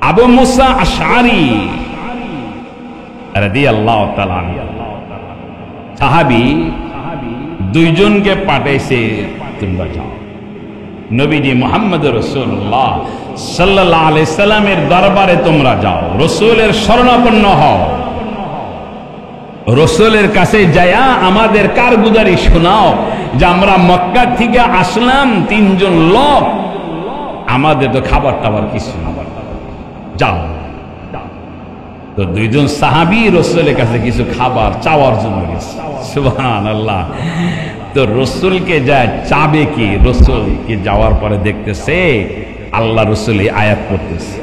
আবু মুসা আশআরী রাদিয়াল্লাহু তাআলা আনহু সাহাবী দুইজনকে পাঠাইছে, তোমরা যাও নবীজি মুহাম্মদ রাসূলুল্লাহ সাল্লাল্লাহু আলাইহি সাল্লামের দরবারে তোমরা যাও, রাসূলের শরণাপন্ন হও, রাসূলের কাছে যায়া আমাদের কারগুজারি শোনাও যে আমরা মক্কা থেকে আসলাম, তিনজন লোক, আমাদের তো খাবার টাবার কিছু না, যাও। তো দুইজন সাহাবী রাসূলের কাছে কিছু খাবার চাওয়ার জন্য গেছে। সুবহানাল্লাহ। তো রাসূলকে যায় চাবে কি, রাসূলকে যাওয়ার পরে দেখতেছে আল্লাহ রাসূল এই আয়াত পড়তেছে।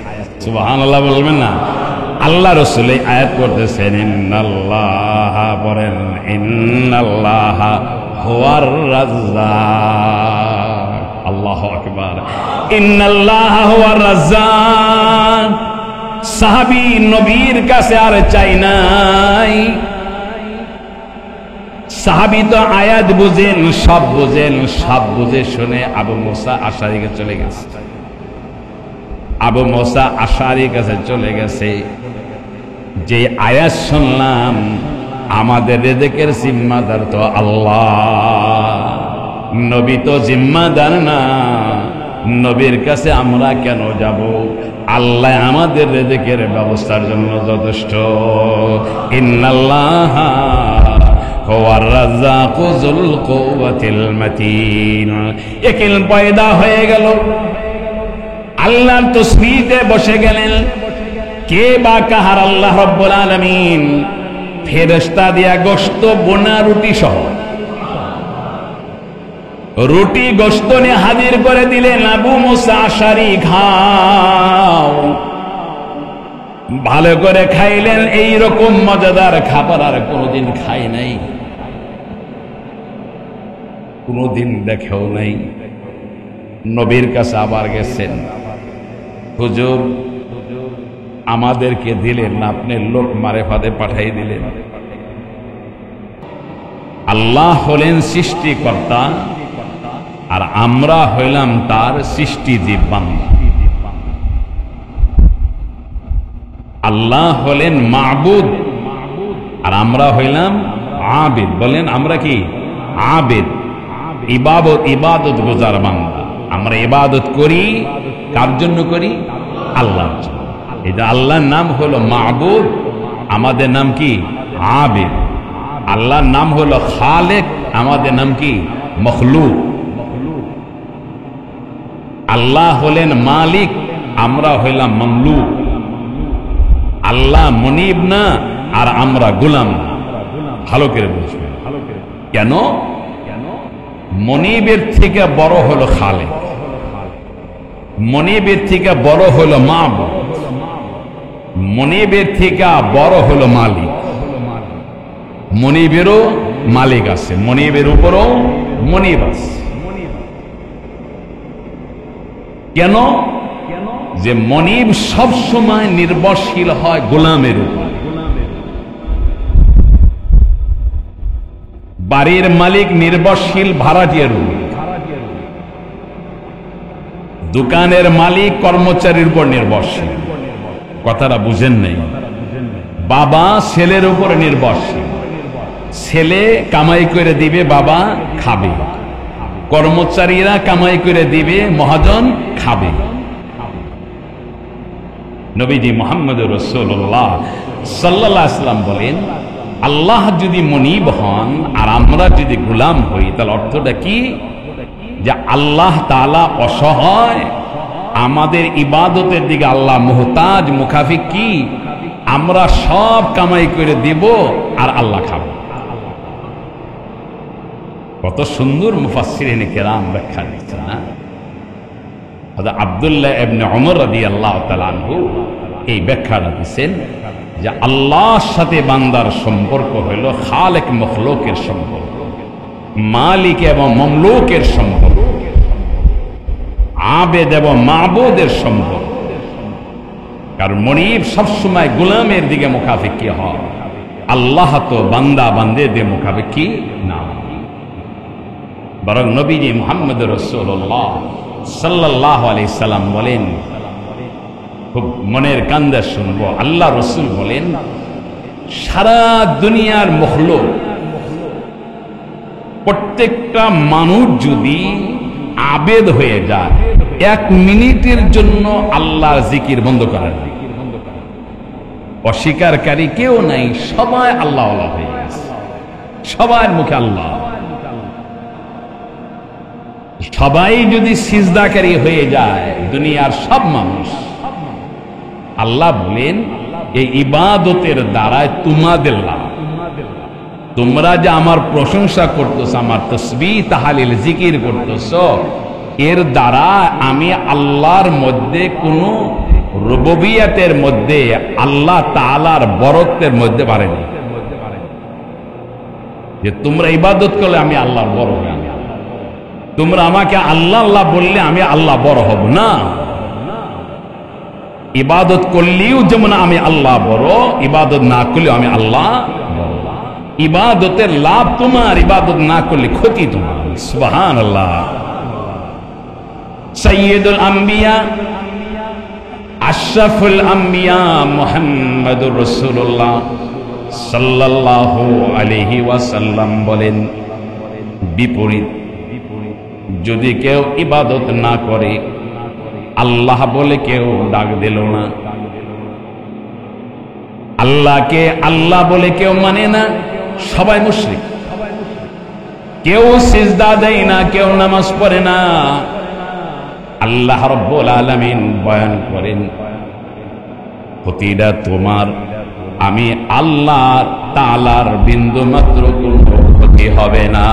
সুবহানাল্লাহ বলবেন না? আল্লাহ রাসূল এই আয়াত পড়তেছেন, ইন্নাল্লাহ, বলেন ইন্নাল্লাহ হুয়ার রাজ্জাক। আল্লাহু আকবার। ইন্নাল্লাহ হুয়ার রাজ্জাক। সাহাবী নবীর কাছে আর চাই নাই, সাহাবী তো আয়াত বুঝেন, সব বুঝেন, সব বুঝে শুনে আবু মুসা আশআরীকে চলে গেছে। আবু মুসা আশআরীর কাছে চলে গেছে, যে আয়াত শুনলাম আমাদের রিজকের জিম্মাদার তো আল্লাহ, নবী তো জিম্মাদার না, নবীর কাছে আমরা কেন যাব? আল্লাহ আমাদের রিজকের ব্যবস্থার জন্য যথেষ্ট। ইন্নাল্লাহ হুয়ার রাজ্জাকু যুল কুওয়াতিল মাতিন। একিল পয়দা হয়ে গেল, আল্লাহর তাসবিহতে বসে গেলেন। কে বা কাহার? আল্লাহ রাব্বুল আলামিন ফেরেশতা দিয়া গোশত বোনা রুটি সহ রুটি গোশত নিয়ে হাজির করে দিলেন। আবু মুসা আশআরী খাও, ভালো করে খাইলেন। এই রকম মজাদার খাবার আর কোনোদিন খাই নাই, কোনোদিন দেখেও নাই। নবীর কাছে আবার গেছেন, হুজুর আমাদেরকে দিলেন না, আপনি লোক মারে ফাঁদে পাঠাই দিলেন। আল্লাহ হলেন সৃষ্টিকর্তা আর আমরা হইলাম তার সৃষ্টিজীব বান্দা। আল্লাহ হলেন মাবুদ আর আমরা হইলাম আবিদ। বলেন আমরা কি? আবিদ। ইবাদত গুজার বান্দা। আমরা ইবাদত করি, কার জন্য করি? আল্লাহর জন্য। এটা আল্লাহর নাম হলো মাবুদ, আমাদের নাম কি? আবিদ। আল্লাহর নাম হলো খালেক, আমাদের নাম কি? মখলুক। আল্লাহ হলেন মালিক, আমরা হইলাম মামলুক। আল্লাহ মনিব না আর আমরা গোলাম। ভালো করে বুঝবেন। কেন? মনিবের থেকে বড় হলো খালেক, মনিবের থেকে বড় হলো মাবুদ, মনিবের থেকে বড় হলো মালিক। মনিবেরও মালিক আছে, মনিবের উপরও মনিব আছে। কেন? যে মনিব সব সময় নির্ভরশীল হয় গোলামের উপর। বাড়ির মালিক নির্ভরশীল ভাড়াটিয়ার উপর, দোকানের মালিক কর্মচারীর উপর নির্ভরশীল। কথাটা বুঝেন নাই? বাবা ছেলের উপর নির্ভরশীল, ছেলে কামাই করে দিবে, বাবা খাবে, কর্মচারীরা কামাই করে দিবে, মহাজন খাবে। নবীজি মুহাম্মদ রাসূলুল্লাহ সাল্লাল্লাহু আলাইহি ওয়াসাল্লাম বলেন, আল্লাহ যদি মনিব হন আর আমরা যদি গোলাম হই, তাহলে অর্থটা কি? যে আল্লাহ তাআলা অসহায়, আমাদের ইবাদতের দিকে আল্লাহ মুহতাজ। মুখাফিক কি? আমরা সব কামাই করে দিব আর আল্লাহ খাবে। কত সুন্দর মুফাসসিরিনে কেরাম ব্যাখ্যা দিচ্ছেন না? আব্দুল্লাহ ইবনে উমর রাদিয়াল্লাহু তাআলা আনহু এই ব্যাখ্যাটা দিচ্ছেন যে আল্লাহর সাথে বান্দার সম্পর্ক হইল খালেক মখলুকের সম্পর্ক, মালিক এবং মামলুকের সম্পর্ক, আবেদ এবং মাবুদের সম্পর্ক। কারণ মনিব সবসময় গোলামের দিকে মুখাফিকি হয়, আল্লাহ তো বান্দা বান্দাদের মুখাফিকি না। বরং নবীজি মুহাম্মদ রাসূলুল্লাহ সাল্লাল্লাহু আলাইহি সাল্লাম বলেন, খুব মনের কান্দা শুনবো। আল্লাহ রসুল বলেন, সারা দুনিয়ার মখলুক প্রত্যেকটা মানুষ যদি আবেদ হয়ে যায়, 1 মিনিটের জন্য আল্লাহর জিকির বন্ধ করার, অস্বীকারী কেউ নাই, সবাই আল্লাহ আল্লাহ হয়ে গেছে, সবার মুখে আল্লাহ। সবাই যদি সিজদাকারী হয়ে যায়, দুনিয়ার সব মানুষ, আল্লাহ বলেন এই ইবাদতের দ্বারায় তোমাদের লাভ। তোমরা যে আমার প্রশংসা করতেছ, আমার তাসবিহ তাহলিল জিকির করতেছ, এর দ্বারা আমি আল্লাহর মধ্যে কোনো রুবুবিয়তের মধ্যে, আল্লাহ তাআলার বরত্বের মধ্যে বাড়েনি। যে তোমরা ইবাদত করলে আমি আল্লাহর বড় হই, তোমরা আমাকে আল্লাহ আল্লাহ বললে আমি আল্লাহ বড় হব না। ইবাদত করলেও যেমন আমি আল্লাহ বড়, ইবাদত না করলেও আমি আল্লাহ বড়। ইবাদতের লাভ তোমার, ইবাদত না করলে ক্ষতি তোমার। সুবহানাল্লাহ। সাইয়্যিদুল আম্বিয়া আশরাফুল আম্বিয়া মুহাম্মদুর রাসূলুল্লাহ সাল্লাল্লাহু আলাইহি ওয়াসাল্লাম বলেন, বিপরীত যদি কেউ ইবাদত না করে, আল্লাহ বলে কেউ ডাক দিল না, আল্লাহকে আল্লাহ বলে কেউ মানে না, সবাই মুশরিক। কেউ সিজদা দেয় না, কেউ নামাজ পড়ে না। আল্লাহ রাব্বুল আলামিন বয়ান করেন, ক্ষতিটা তোমার, আমি আল্লাহ তাআলার বিন্দু মাত্র কোনো ক্ষতি হবে না।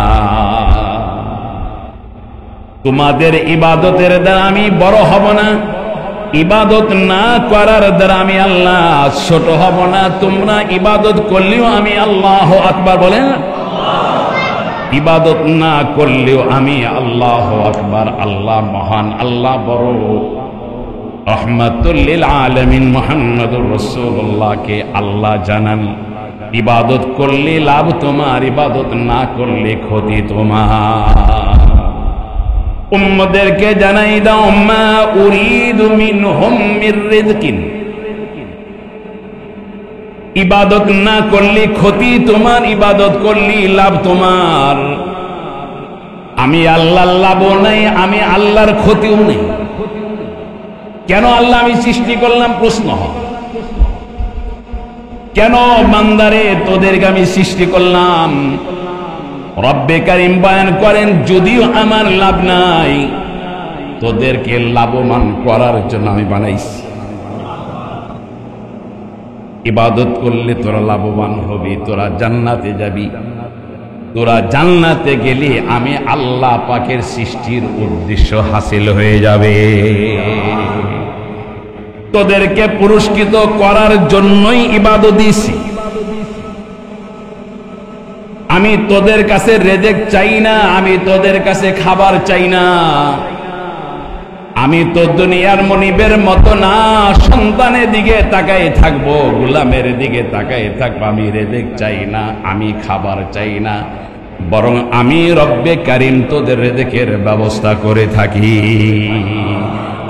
তোমাদের ইবাদতের দ্বারা আমি বড় হব না, ইবাদত না করার দ্বারা আমি আল্লাহ ছোট হব না। তোমরা ইবাদত করলেও আমি আল্লাহু আকবার বলেন, ইবাদত না করলেও আমি আল্লাহু আকবার। আল্লাহ মহান, আল্লাহ বড়। রহমাতুল লিল আলামিন মুহাম্মদুর রাসূলুল্লাহকে আল্লাহ জানান, ইবাদত করলে লাভ তোমার, ইবাদত না করলে ক্ষতি তোমার। উম্মতদেরকে জানাই দাও, মা উরিদু মিনহুম মির রিজকিন, ইবাদত না করলে ক্ষতি তোমার, ইবাদত করলে লাভ তোমার। আমি আল্লাহর লাভও নাই, আমি আল্লাহর ক্ষতিও নেই। কেন আল্লাহ আমি সৃষ্টি করলাম? প্রশ্ন হয়, কেন বান্দারে তোদেরকে আমি সৃষ্টি করলাম? রব্বে কারীম বয়ান করেন, যদিও আমার লাভ নাই, তোদেরকে লাভবান করার জন্য আমি বানাইছি। ইবাদত করলে তোরা লাভবান হবি, তোরা জান্নাতে যাবি। তোরা জান্নাতে গেলে আমি আল্লাহ পাকের সৃষ্টির উদ্দেশ্য হাসিল হয়ে যাবে। তোদেরকে পুরস্কৃত করার জন্যই ইবাদত দিয়েছি। আমি তোদের কাছে রেজেক চাই না, আমি তোদের কাছে খাবার চাই না। আমি তো দুনিয়ার মনিবের মতো না, সন্তানের দিকে তাকাই থাকবো, গোলামের দিকে তাকাই থাকবো। আমি রেজেক চাই না, আমি খাবার চাই না, বরং আমি রব্বে কারীম তোদের রেজেকের ব্যবস্থা করে থাকি।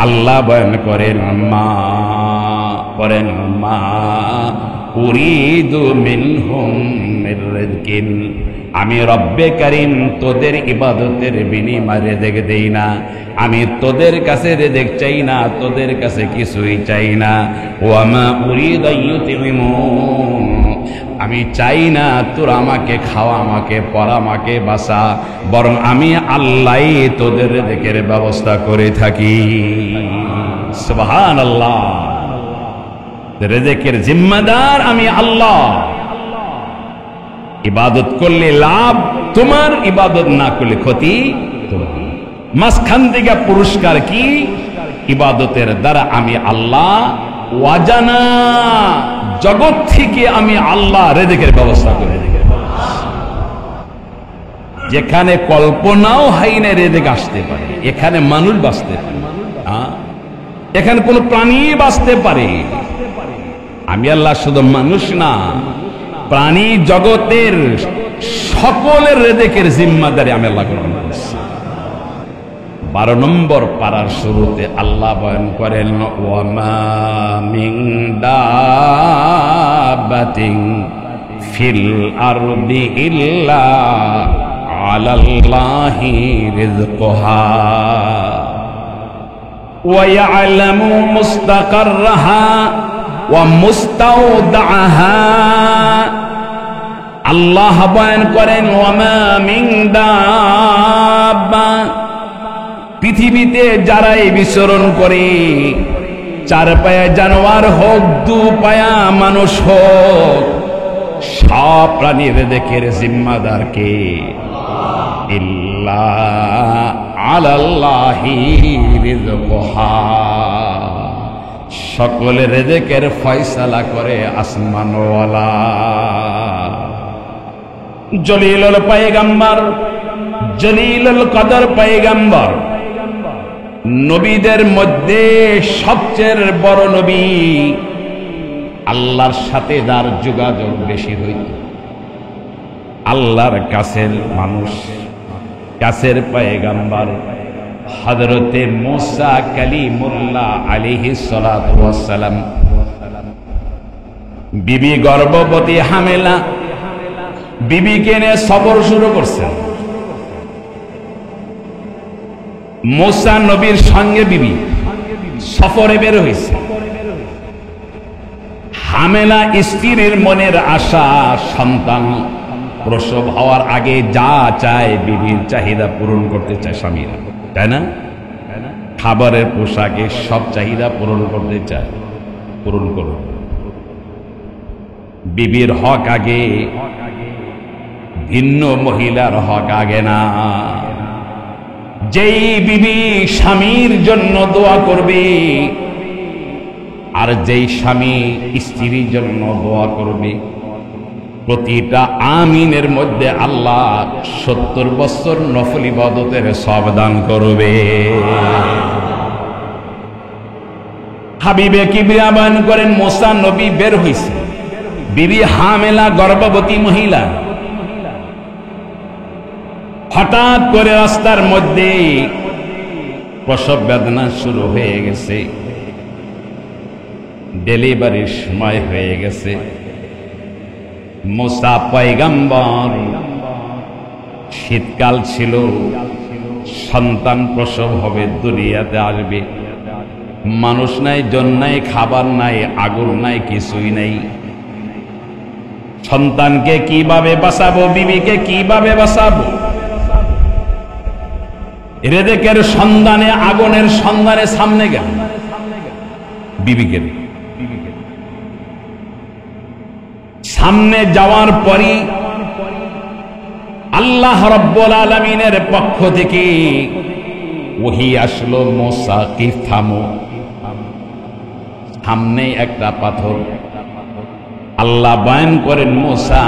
আল্লাহ বয়ান করেন, মা উরিদু মিনহুম মির রিজকিন, আমি রব্বে কারীম তোদের ইবাদতের বিনিময়ে রেজেক দেই না। আমি তোদের কাছে রেজেক চাই না, তোদের কাছে কিছুই চাই না। ওয়া মা উরিদু আইয়ুতিমুন, আমি চাই না তোরা আমাকে খাওয়া, আমাকে পড়া, আমাকে বাঁচা, বরং আমি আল্লাহই তোদের রেজেকের ব্যবস্থা করে থাকি। সুবহানাল্লাহ। রেজেকের জিম্মাদার আমি আল্লাহ। ইবাদত করলে লাভ তোমার, ইবাদত না করলে ক্ষতি তোমার। মাঝখান থেকে পুরস্কার কি? ইবাদতের দ্বারা আমি আল্লাহ ওয়াজানা, জগৎ থেকে আমি আল্লাহ রেজেকের ব্যবস্থা করে দিই। যেখানে কল্পনাও হয় না রেজেক আসতে পারে, এখানে মানুষ বাঁচতে পারে, এখানে কোন প্রাণী বাঁচতে পারে। আমি আল্লাহ শুধু মানুষ না, প্রাণী জগতের সকলের রেজেকের জিম্মাদারি আমি আল্লাহ গ্রহণ করছি। 12 নম্বর পারার শুরুতে আল্লাহ বয়ান করেন ওয়ামা মিন দাব্বাতিন ফিল আরদি ইল্লা আলাল্লাহি রিজকুহা ওয়া ইয়ালামু মুস্তাকাররাহা ওয়া মুস্তাওদাআহা। আল্লাহ বয়ান করেন ওয়ামা মিন দাব্বা, পৃথিবীতে যারাই বিচরণ করে, 4 পায়া জানোয়ার হোক, 2 পায়া মানুষ হোক, সব প্রাণীর রেজেকের জিম্মাদার কে? ইল্লা আলাল্লাহি রিজকুহা, সকলের রেজেকের ফয়সালা করে আসমানওয়ালা। জলিলুল পয়গম্বর, জলিলুল কদর পয়গম্বর, নবীদের মধ্যে সবচেয়ে বড় নবী, আল্লাহর সাথে যার যোগাযোগ বেশি হইত, আল্লাহর কাছের মানুষ, কাছের পয়গম্বর হযরতে মূসা কালিমুল্লাহ আলাইহিস সালাতু ওয়াস সালাম। বিবি গর্ভবতী হামেলা, বিবিকে নিয়ে সফর শুরু করছেন। মূসা নবীর সঙ্গে বিবি সফরে বের হয়েছে। হামেলা স্ত্রীর মনের আশা সন্তান প্রসব হওয়ার আগে যা চায়, বিবির চাহিদা পূরণ করতে চায় স্বামীরা, তাই না? খাবারের, পোশাকে সব চাহিদা পূরণ করতে চায়, পূরণ করুন। বিবির হক আগে, ভিন্ন মহিলার হক আগে না। যেই বিবি স্বামীর জন্য দোয়া করবে, আর যেই স্বামী স্ত্রীর জন্য দোয়া করবে, প্রতিটা আমিনের মধ্যে আল্লাহ 70 বছর নফল ইবাদতের সওয়াব দান করবে। হাবিবে কিবরিয়া বয়ান করেন মূসা নবী বের হইছে, বিবি হামেলা গর্ভবতী মহিলা। হঠাৎ করে রাস্তার মধ্যে প্রসব বেদনা শুরু হয়ে গেছে, ডেলিভারির সময় হয়ে গেছে। মূসা পয়গম্বর, শীতকাল ছিল, সন্তান প্রসব হবে, দুনিয়াতে আসবে, মানুষ নাই, জন নাই, খাবার নাই, আগুন নাই, কিছুই নাই। সন্তানকে কিভাবে বাঁচাবো, বিবিকে কিভাবে বাঁচাবো? রেজেকের সন্ধানে, আগুনের সন্ধানে সামনে গেল বিবিকে। সামনে যাওয়ার পরই আল্লাহ রাব্বুল আলামিনের পক্ষ থেকে ওহী আসলো, মূসা কি থামো। সামনে একটা পাথর। আল্লাহ বয়ান করেন মূসা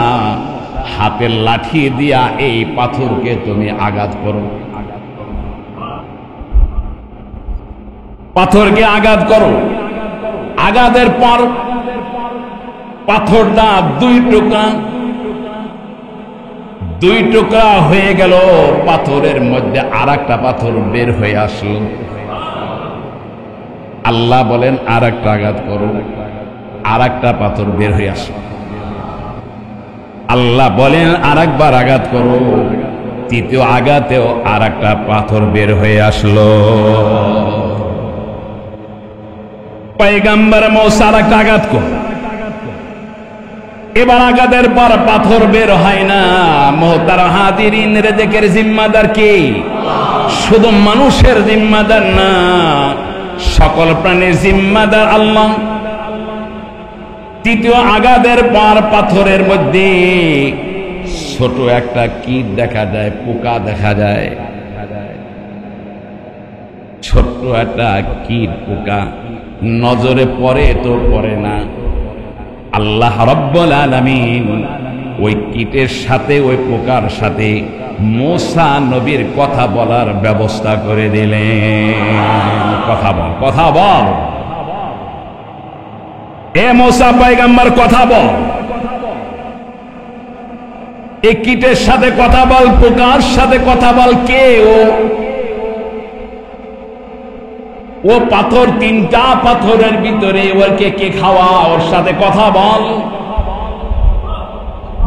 হাতের লাঠি দিয়া এই পাথরকে তুমি আঘাত করো, পাথরকে আঘাত করো। আঘাতের পর পাথরটা 2 টুকরা, 2 টুকরা হয়ে গেল। পাথরের মধ্যে আর একটা পাথর বের হয়ে আসলো। আল্লাহ বলেন আর একটা আঘাত করো, আর একটা পাথর বের হয়ে আসলো। আল্লাহ বলেন আর একবার আঘাত করো, তৃতীয় আঘাতেও আর একটা পাথর বের হয়ে আসলো। পয়গম্বর মূসা আর একটা আঘাত করো। এবার আঘাতের পর পাথর বের হয় না। মুহতারাম হাজিরিন, রেজেকের জিম্মাদার কে? শুধু মানুষের জিম্মাদার না, সকল প্রাণীর জিম্মাদার আল্লাহ। তৃতীয় আঘাতের পর পাথরের মধ্যে ছোট একটা কীট দেখা যায়, পোকা দেখা যায়। ছোট্ট একটা কীট, পোকা নজরে পড়ে তো পড়ে না। আল্লাহ রাব্বুল আলামিন ওই কীটের সাথে, ওই পোকার সাথে মূসা নবীর কথা বলার ব্যবস্থা করে দিলেন। কথা বল, কথা বল, এ মূসা পয়গম্বর কথা বল। এই কীটের সাথে কথা বল, পোকার সাথে কথা বল। কে ও? ও পাথর, তিনটা পাথরের ভিতরে ওরকে কে খাওয়া, ওর সাথে কথা বল।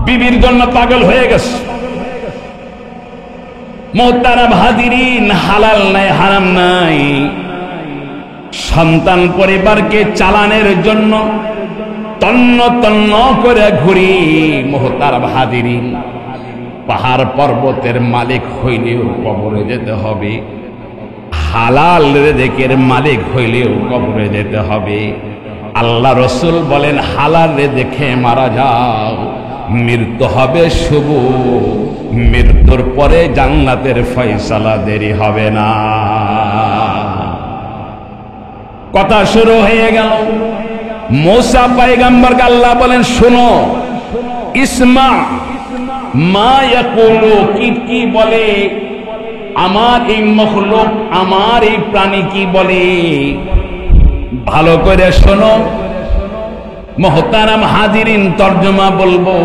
বিবির জন্য পাগল হয়ে গেছে। মোহতারাম হাজিরিন, হালাল নাই, হারাম নাই, সন্তান পরিবারকে চালানোর জন্য তন্ন তন্ন করে ঘুরি। মোহতারাম হাজিরিন, পাহাড় পর্বতের মালিক হইলেও কবরে যেতে হবে, হালাল রিজিকের মালিক হইলেও কবরে যেতে হবে। আল্লাহ রসুল বলেন, হালাল রিজিকে মারা যাও, মৃত্যু হবে শুভ, মৃত্যুর পরে জান্নাতের ফয়সালা দেরি হবে না। কথা শুরু হয়ে গেল। মূসা পয়গম্বরকে আল্লাহ বলেন, শোনো, ইসমা মা ইয়াকুলু, কি বলে আমার এই মখলুক, আমার এই প্রাণী কি বলে, ভালো করে শোনো। মোহতারাম হাজিরিন, তর্জমা বলবো,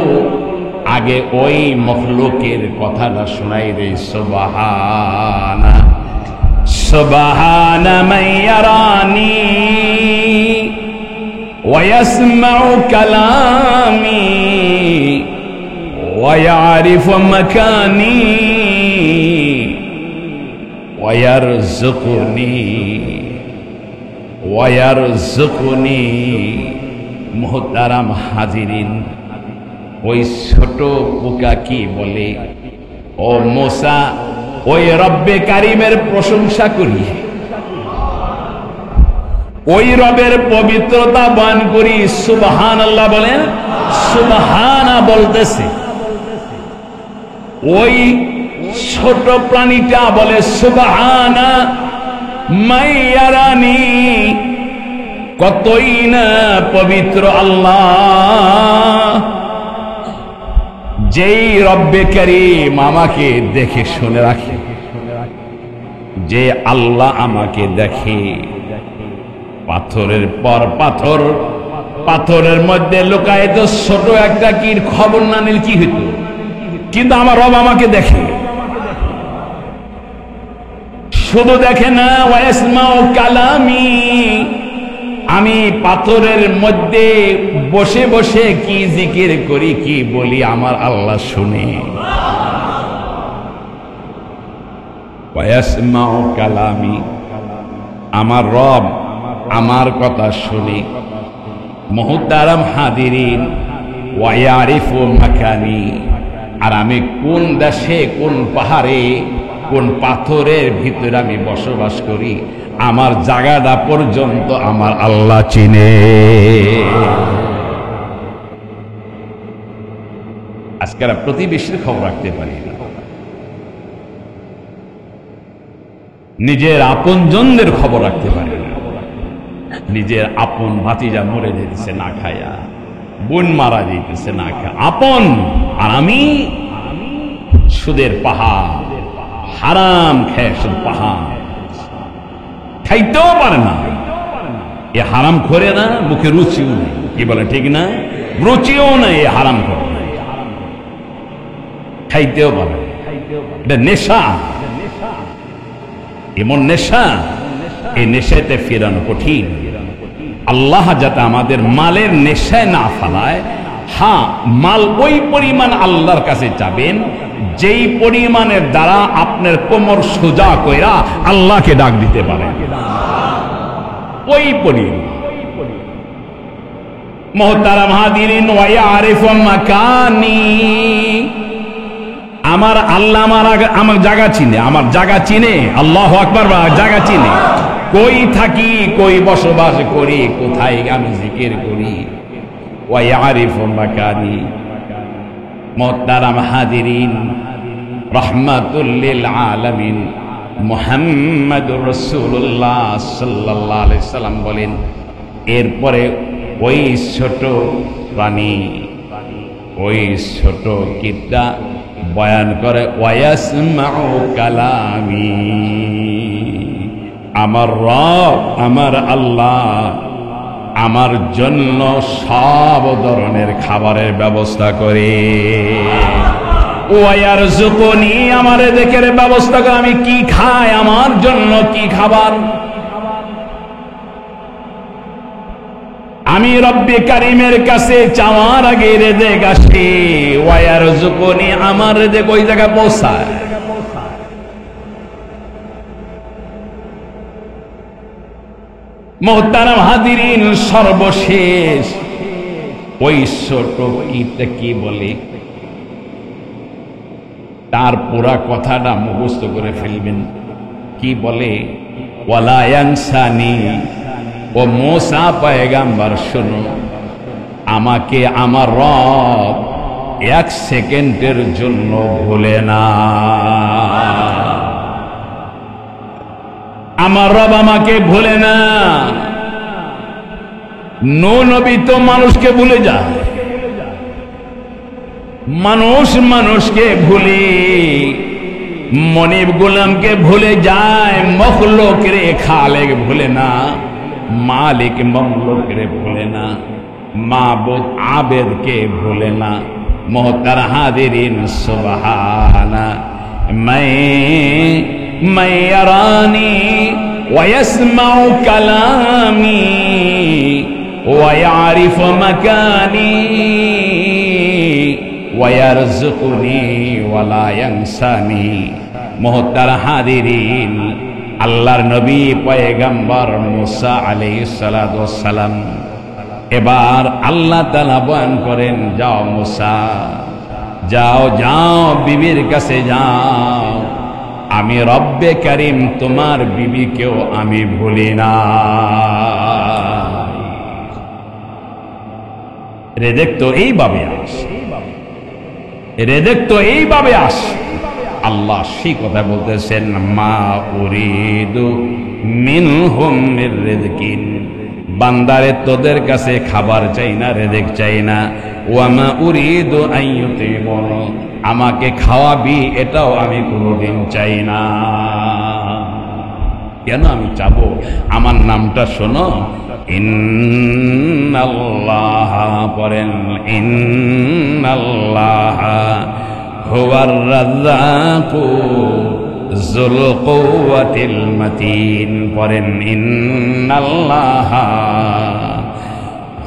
আগে ওই মখলুকের কথাটা শোনাই রে। সুবহানা সুবহানা মান ইয়ারানি ওয়া ইয়াসমাউ কালামি ওয়া ইয়ারিফু মাকানি ওয়া ইয়ারযুকুনি। মোহতারাম হাজিরিন, ওই ছোট পোকা কি বলে, ও মূসা, ওই রব্বে কারিমের প্রশংসা করি, ওই রবের পবিত্রতা বয়ান করি। সুবহানাল্লাহ বলেন, সুবহানা বলতেছে। ওই ছোট প্রাণীটা বলে, সুবহানা মাইয়ারানি, কতই না পবিত্র আল্লাহ, যেই রব্বে কারীম আমাকে দেখে শুনে রাখে, যে আল্লাহ আমাকে দেখে। পাথরের পর পাথর, পাথরের মধ্যে লুকায়িত ছোট একটা কীট, খবর না নিলে কি হইত, কিন্তু আমার রব আমাকে দেখে। শুধু দেখে না, ওয়াসমাউ কালামি, আমি পাথরের মধ্যে বসে বসে কি জিকির করি, কি বলি, আমার আল্লাহ শুনে। ওয়াসমাউ কালামি, আমার রব আমার কথা শুনে। মুহতারাম হাজিরিন, ওয়া ইয়ারিফু মাকানি, আর আমি কোন দেশে, কোন পাহাড়ে, কোন পাথরের ভিতরে আমি বসবাস করি, আমার জায়গাটা পর্যন্ত আমার আল্লাহ চিনে। আজকে প্রতিবেশীর খবর রাখতে পারি না, নিজের আপনজনদের খবর রাখতে পারি না। নিজের আপন ভাতিজা মরে যেতেছে না খায়া, বোন মারা যেতেছে না খায়া, আপন, আর আমি সুদের পাহাড়, হারাম খেয়ে শুধু পাহাড় খাইতেও পারে না। এ হারাম করে না, মুখে রুচিও নেই, কি বলে ঠিক না, রুচিও নেই, এ হারাম করে না, খাইতেও পারে না। এটা নেশা, এমন নেশা, এই নেশাতে ফেরানো কঠিন। আল্লাহ যাতে আমাদের মালের নেশায় না ফেলায়। হ্যাঁ, মাল ওই পরিমাণ আল্লাহর কাছে যাবেন যেই পরিমাণের দ্বারা আপনার কোমর সোজা কইরা আল্লাহকে ডাক দিতে পারেন, ওই পরিমাণ। মুহতারাম হাজিরিন, ওয়া ইয়ারিফু মাকানি, আমার আল্লাহ আমার জায়গা চিনে, আমার জায়গা চিনে। আল্লাহু আকবার, জায়গা চিনে, কই থাকি, কই বসবাস করি, কোথায় আমি জিকির করি। ওয়া ইয়ারিফু মাকানি। মুহতারাম হাজিরিন, রাহমাতুল লিল আলামিন মুহাম্মাদুর রাসূলুল্লাহ সাল্লাল্লাহু আলাইহি সাল্লাম বলেন, এরপরে ওই ছোট প্রাণী, ওই ছোট কীটটা বয়ান করে, ওয়াসমাউ কালামি, আমার রব, আমার আল্লাহ আমার জন্য সব ধরনের খাবারের ব্যবস্থা করে। ওয়ারযুকুনি, আমার রিজিকের ব্যবস্থা করে। আমি কি খাই, আমার জন্য কি খাবার, আমি রব্বে কারিমের কাছে চাওয়ার আগে রেজেক আসে, ওয়ায়ারযুকুনি, আমার রেজেক ওই জায়গায় পৌঁছায়। মুহতারাম হাজিরিন, সর্বশেষ ওই ছোট কি বলে, তার পুরা কথাটা মুখস্থ করে ফেলবেন। কি বলে? ওয়ালা ইয়ানসানি, ও মুসা পয়গম্বর শুনো, আমাকে আমার রব 1 সেকেন্ডের জন্য ভুলে না। আমার রব আমাকে ভুলে না। নবী তো মানুষকে ভুলে যায়, মানুষ মানুষকে ভুলে, মনিব গোলামকে ভুলে যায়, মখলুক রে খালেক ভুলে না, মালিক মমলুক রে ভুলে না, মাবুদ আবেদকে ভুলে না। মোহতার হাজিরিন, সুবহানা मैं यारानी वयस्माउ कलामी वयारिफ मकानी वयरजुकुनी वला यंसानी। मोहतार हाजिरिन, আল্লাহর নবী পয়গম্বর মুসা আলাইহিস সালাতু ওয়াস সালাম, এবার আল্লাহ তাআলা বয়ান করেন, যাও মুসা, যাও যাও বিবির কাছে যাও, আমি রব্বে কারিম তোমার বিবিকেও আমি ভুলি না। রেজেক তো এইভাবে আসে, রেজেক তো এইভাবে আসে। আল্লাহ সেই কথা বলতেছেন, মা উরিদু মিনহুম মির রিজকিন, বান্দারে তোদের কাছে খাবার চাই না, রেজেক চাই না। ওয়া মা উরিদু আন ইউতিমুন, আমাকে খাওয়াবি এটাও আমি কোনোদিন চাই না। কেন আমি চাবো? আমার নামটা শোনো, ইন্নাল্লাহ, পড়েন ইন্নাল্লাহ হুয়ার রাজ্জাকু যুল কুওয়াতিল মাতিন, পড়েন ইন্নাল্লাহ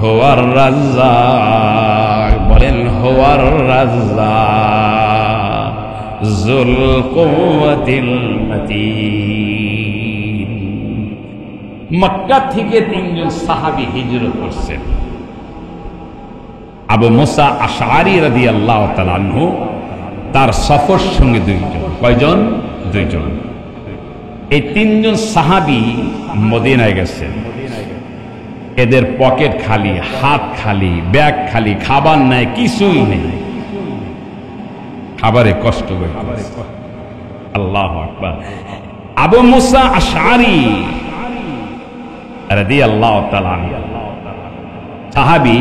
হুয়ার রাজ্জাক, বলেন হুয়ার রাজ্জাক যুল কুওয়াতিল মাতিন। মক্কা থেকে 3 জন সাহাবী হিজরত করছেন। আবু মুসা আশআরী রাদিয়াল্লাহু তাআলা আনহু, তার সফর সঙ্গে 2 জন। কয়জন? 2 জন। এই 3 জন সাহাবী মদিনায় গেছেন। এদের পকেট খালি, হাত খালি, ব্যাগ খালি, খাবার নাই, কিছুই নেই, খাবারে কষ্ট করতেছে। আল্লাহু আকবার। আবু মুসা আশআরী রাদিয়াল্লাহু তাআলা আনহু সাহাবী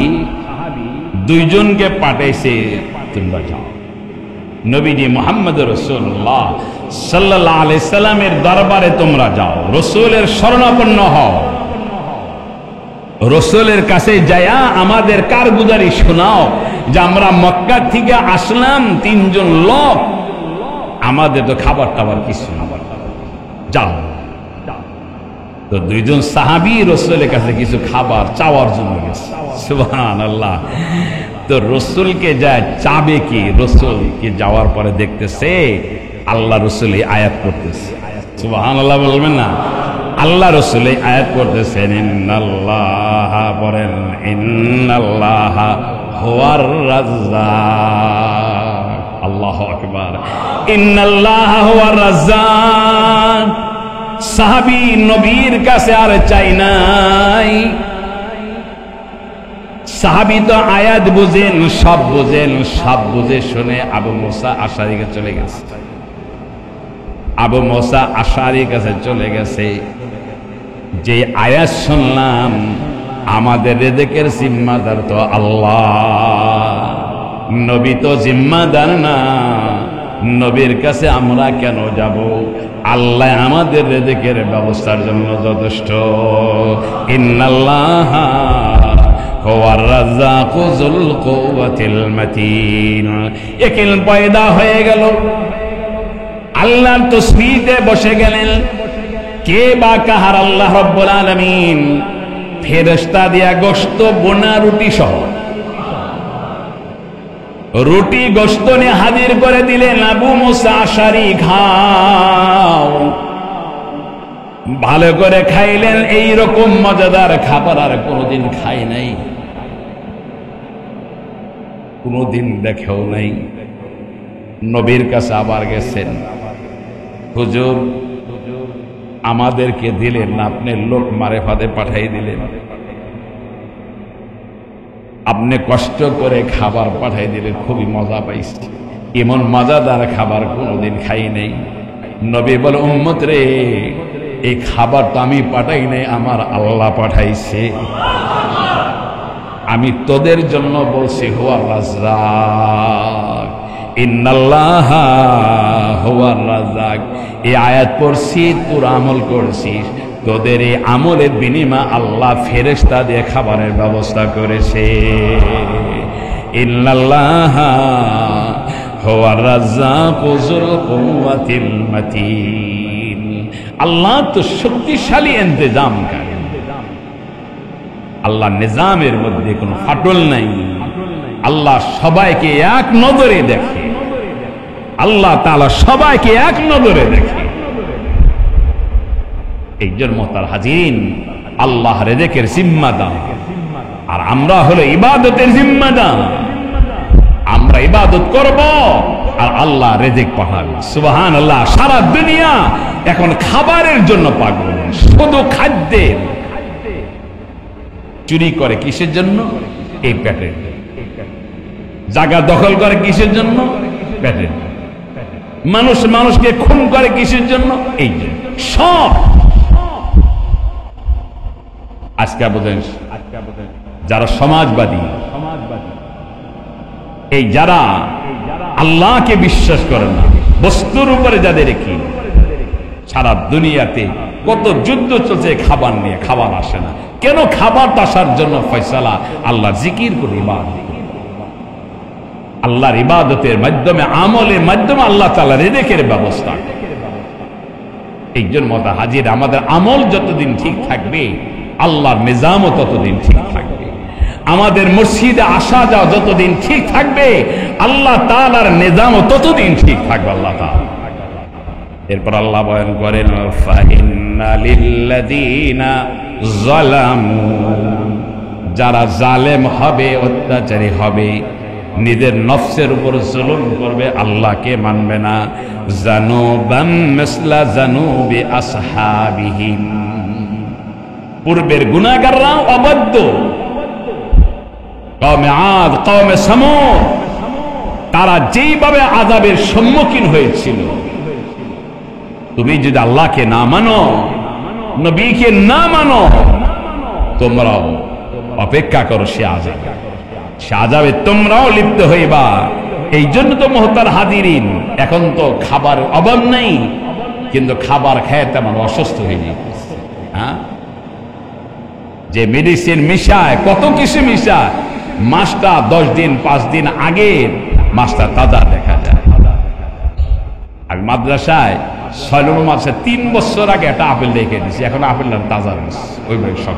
2 জনকে পাঠাইছে, তোমরা যাও, নবীজি মুহাম্মদ রাসূলুল্লাহ সাল্লাল্লাহু আলাইহি সাল্লামের দরবারে তোমরা যাও, রাসূলের শরণাপন্ন হও, রাসূলের কাছে যায়া আমাদের কারগুজারি শোনাও যে আমরা মক্কা থেকে আসলাম 3 জন লোক, আমাদের তো খাবার টাবার কিছু না, যাও। তো 2 জন সাহাবী রাসূলের কাছে কিছু খাবার চাওয়ার জন্য গেছে। সুবহানাল্লাহ। তো রাসূলকে যায় চাবে কি, রাসূলকে যাওয়ার পরে দেখতেছে আল্লাহ রাসূল এই আয়াত পড়তেছে। সুবহানাল্লাহ বলবেন না? আল্লাহ রাসূল এই আয়াত পড়তেছেন, ইন্নাল্লাহ, বলেন ইন্নাল্লাহ হুয়ার রাজ্জাক। আল্লাহু আকবার। ইন্নাল্লাহ হুয়ার রাজ্জাক। সাহাবী নবীর কাছে আর চাই নাই, সাহাবী তো আয়াত বুঝেন, সব বুঝেন, সব বুঝে শুনে আবু মুসা আশআরীকে চলে গেছে। আবু মুসা আশআরীর কাছে চলে গেছে, যে আয়াত শুনলাম, আমাদের রিজকের জিম্মাদার তো আল্লাহ, নবী তো জিম্মাদার না, নবীর কাছে আমরা কেন যাব? আল্লাহ আমাদের রিজকের ব্যবস্থার জন্য যথেষ্ট। ইন্নাল্লাহ হুয়ার রাজ্জাকু যুল কুওয়াতিল মাতিন। ইয়াকিন পয়দা হয়ে গেল, আল্লাহর তাসবিহতে বসে গেলেন। কে বা কাহার? আল্লাহ রাব্বুল আলামিন ফেরেশতা দিয়া গোশত বোনা রুটি সহ রুটি গোশত নিয়ে হাজির করে দিলেন। আবু মুসা আশারি খাও, ভালো করে খাইলেন। এই রকম মজাদার খাবার আর কোনোদিন খাই নাই, কোনোদিন দেখেও নাই। নবীর কাছে আবার গেছেন, হুজুর আমাদেরকে দিলেন না, আপনি লোক মারে ফাঁদে পাঠাই দিলেন, আপনি কষ্ট করে খাবার পাঠাই দিলেন, খুবই মজা পাইছি, এমন মজাদার খাবার কোনোদিন খাই নাই। নবী বলে, উম্মত রে, এই খাবার তো আমি পাঠাই নাই, আমার আল্লাহ পাঠাইছে। আমি তোদের জন্য বলছি হুয়া রাজ্জাক, ইন্নাল্লাহা হুয়ার রাজ্জাক। এই আয়াত পড়ছি, তোর আমল করছিস, তোদের এই আমলের বিনিময়ে আল্লাহ ফেরেশতা দিয়ে খাবারের ব্যবস্থা করেছে। ইন্নাল্লাহা হুয়ার রাজ্জাকু যুল কুওয়াতিল মাতিন। আল্লাহ তো শক্তিশালী ইন্তজাম করে, আল্লাহ নিজামের মধ্যে কোনো ফাটল নাই। আল্লাহ সবাইকে এক নজরে দেখে, আল্লাহ তাআলা সবাইকে এক নজরে দেখে। এই জন্য তার হাজিরিন, আল্লাহ রিজিকের জিম্মাদার, আর আমরা হলো ইবাদতের জিম্মাদার। আমরা ইবাদত করব আর আল্লাহ রিজিক পাঠাবে। সুবহানাল্লাহ। সারা দুনিয়া এখন খাবারের জন্য পাগল, শুধু খাদ্যের। চুরি করে কিসের জন্য? এই পেটের। জায়গা দখল করে কিসের জন্য? পেটের। মানুষ মানুষকে খুন করে কিসের জন্য? এই জন্য। সব আজকে বোঝেন যারা সমাজবাদী, এই যারা আল্লাহকে বিশ্বাস করে না, বস্তুর উপরে যাদের কি, সারা দুনিয়াতে কত যুদ্ধ চলছে খাবার নিয়ে, খাবার আসে না কেন? খাবার আসার জন্য ফয়সালা আল্লাহ জিকির করে, আল্লাহর ইবাদতের মাধ্যমে, আমলের মাধ্যমে আল্লাহ তাআলা রিজিকের ব্যবস্থা। এই জন্য হাজির, আমাদের আমল যতদিন ঠিক থাকবে আল্লাহর নিজামও ততদিন ঠিক থাকবে। আমাদের মসজিদে আসা যাওয়া যতদিন ঠিক থাকবে আল্লাহ তাআলার নিজামও ততদিন ঠিক থাকবে। আল্লাহ তাআলা এরপর আল্লাহ বয়ান করেন, ফাইন্না লিল্লাযীনা যালামু, যারা জালেম হবে, অত্যাচারী হবে, নিজের নফসের উপর জুলুম করবে, আল্লাহকে মানবে না, জানুবাম মিসলা জানুবি আসহাবিহিম, পূর্বের গুনাহগাররা অবাধ্য, কওমে আদ, কওমে সামূদ, তারা যেইভাবে আযাবের সম্মুখীন হয়েছিল, তুমি যদি আল্লাহকে না মানো, নবীকে না মানো, তোমরাও অপেক্ষা করো সে আযাবে, সে আযাবে তোমরাও লিপ্ত হইবা। এই জন্য তো মুহতার হাজিরিন, এখন তো খাবার অভাব নাই, কিন্তু খাবার খেয়ে তেমন অসুস্থ হয়ে যাইতেছে। হ্যাঁ, যে মেডিসিন মিশায়, কত কিছু মিশায়, মাছটা 10 দিন 5 দিন আগে মাছটা তাজা দেখা যায়। আমি মাদ্রাসায় 6 নম্বর মাসে 3 বছর আগে একটা আপেল রেখে দিয়েছি, এখন আপেলটা তাজা রয়েছে, ওইভাবে সব।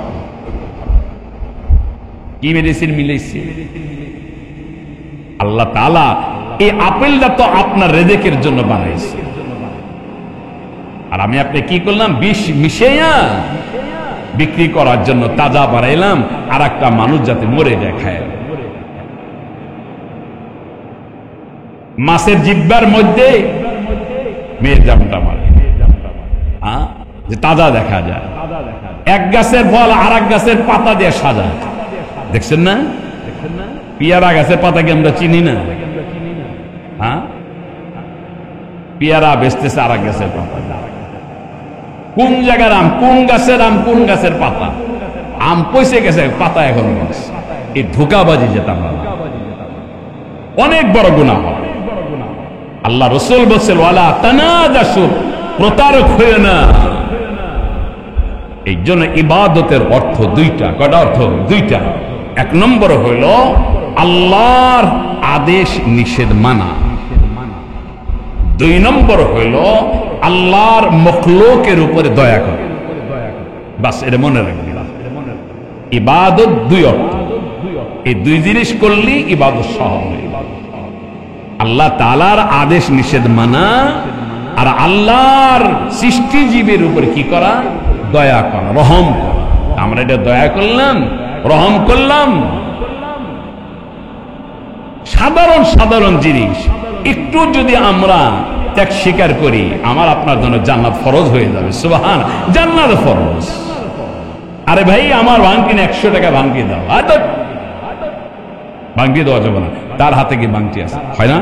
কি মেডিসিন মিলেছে? আল্লাহ তাআলা এই আপেলটা তো আপনার রিজিকের জন্য বানাইছে, আর আমি আপনি কি করলাম? বিষ মিশাইয়া বিক্রি করার জন্য তাজা বানাইলাম, আর একটা মানুষ যাতে মরে যায় খায়। মাছের জিহ্বার মধ্যে মেয়ের জামটা মারে, যে তাজা দেখা যায়। এক গাছের ফল আর এক গাছের পাতা দিয়ে সাজায়, দেখছেন না? পিয়ারা গাছের পাতাকে আমরা চিনি না? হ্যাঁ, পিয়ারা বেচতেছে আর এক গাছের পাতা। কোন জায়গার আম, কোন গাছের আম, কোন গাছের পাতা? আম পয়সে গেছে, পাতা এখন এই ধোঁকাবাজি যেতাম, অনেক বড় গুনাহ হয়। আল্লাহ রাসূল বলেছেন, ওয়ালা তানাজাসু, প্রতারক হইও না। এই জন্য ইবাদতের অর্থ দুইটা। কয়টা অর্থ? দুইটা। এক নম্বর হইল আল্লাহর আদেশ নিষেধ মানা, 2 নম্বর হইল আল্লাহর মখলুকের উপরে দয়া করা। বাস, এটা মনে রাখবি। ইবাদত দুই অর্থ, এই দুই জিনিস করলেই ইবাদত সহজ হয়। আল্লাহ তাআলার আদেশ নিষেধ মানা, আর আল্লাহর সৃষ্টিজীবের উপরে কি করা? দয়া করা, রহম করা। আমরা এটা দয়া করলাম, রহম করলাম। সাধারণ সাধারণ জিনিস একটু যদি আমরা ত্যাগ স্বীকার করি, আমার আপনার জন্য জান্নাত ফরজ হয়ে যাবে। সুবহান, জান্নাত ফরজ। আরে ভাই, আমার ভাঙকিনে 100 টাকা ভাঙকি দাও, ভাঙটি দেওয়া যাবে না। তার হাতে কি ভাঙটি আছে? হয় না?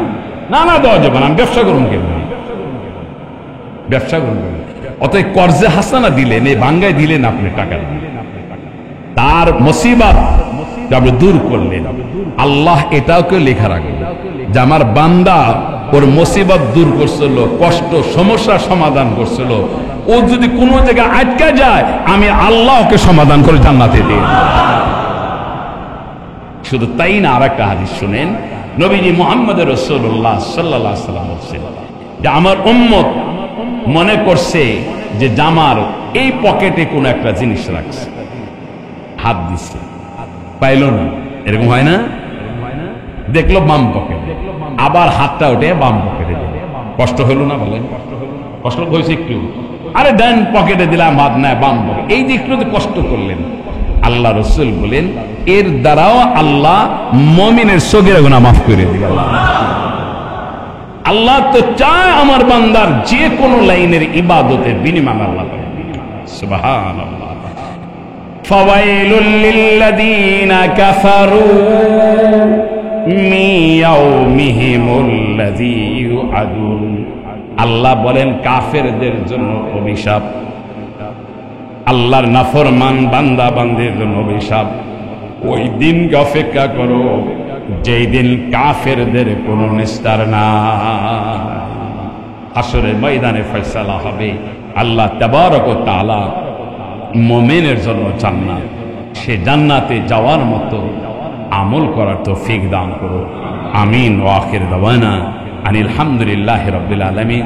না না, দেওয়া যাবে না। আমি ব্যবসা করুন কেন? ব্যবসা করুন কেন? অতএব কর্জে হাসানা দিলেন, এই ভাঙ্গায় দিলেন আপনি টাকা, তার মুসিবত আপনি দূর করলেন। আল্লাহ এটাও কেউ লেখা রাখবে যে আমার বান্দা ওর মুসিবত দূর করছিল, কষ্ট সমস্যা সমাধান করছিল। ও যদি কোনো জায়গায় আটকা যায়, আমি আল্লাহ ওকে সমাধান করে জান্নাতে দিই। শুধু তাই না, আর একটা হাদিস শুনেন। নবীজি মুহাম্মদ রাসূলুল্লাহ সাল্লাল্লাহু আলাইহি ওয়াসাল্লাম বলেছেন যে আমার উম্মত মনে করছে যে জামার এই পকেটে কোনো একটা জিনিস রাখছে, হাত দিচ্ছে, পাইল না। এরকম হয় না? দেখলো বাম পকেটে, আবার হাতটা উঠে বাম পকেটে দিল। কষ্ট হইল না? বলেন, কষ্ট হয়েছে একটু? আরে ডান পকেটে দিলাম, হাত নাই বাম পকেটে, এই যে একটু কষ্ট করলেন। আল্লাহ রাসূল বলেন এর দ্বারাও আল্লাহ মুমিনের সগীরা গুনাহ মাফ করে দিবেন। আল্লাহ তো চায় আমার বান্দার যে কোনো লাইনের ইবাদতের বিনিময় আল্লাহ করে। সুবহানাল্লাহ। ফাওয়াইলুল লিল্লাযীনা কাফারু মিন ইয়াউমিহিমুল্লাযী ইউআদুন। আল্লাহ বলেন কাফেরদের জন্য অভিশাপ, আল্লাহর নাফরমান বান্দা বান্দির জন্য অভিশাপ। ওই দিন অপেক্ষা করো যেই দিন কাফেরদের কোনো নিস্তার না। হাসরের ময়দানে ফয়সালা হবে। আল্লাহ তাবারক ওয়া তাআলা মুমিনের জন্য জান্নাত, সে জান্নাতে যাওয়ার মতো আমল করার তৌফিক দান করো। আমিন। ওয়া আখির দাওয়ানা আনিল হামদুলিল্লাহি রাব্বিল আলামিন।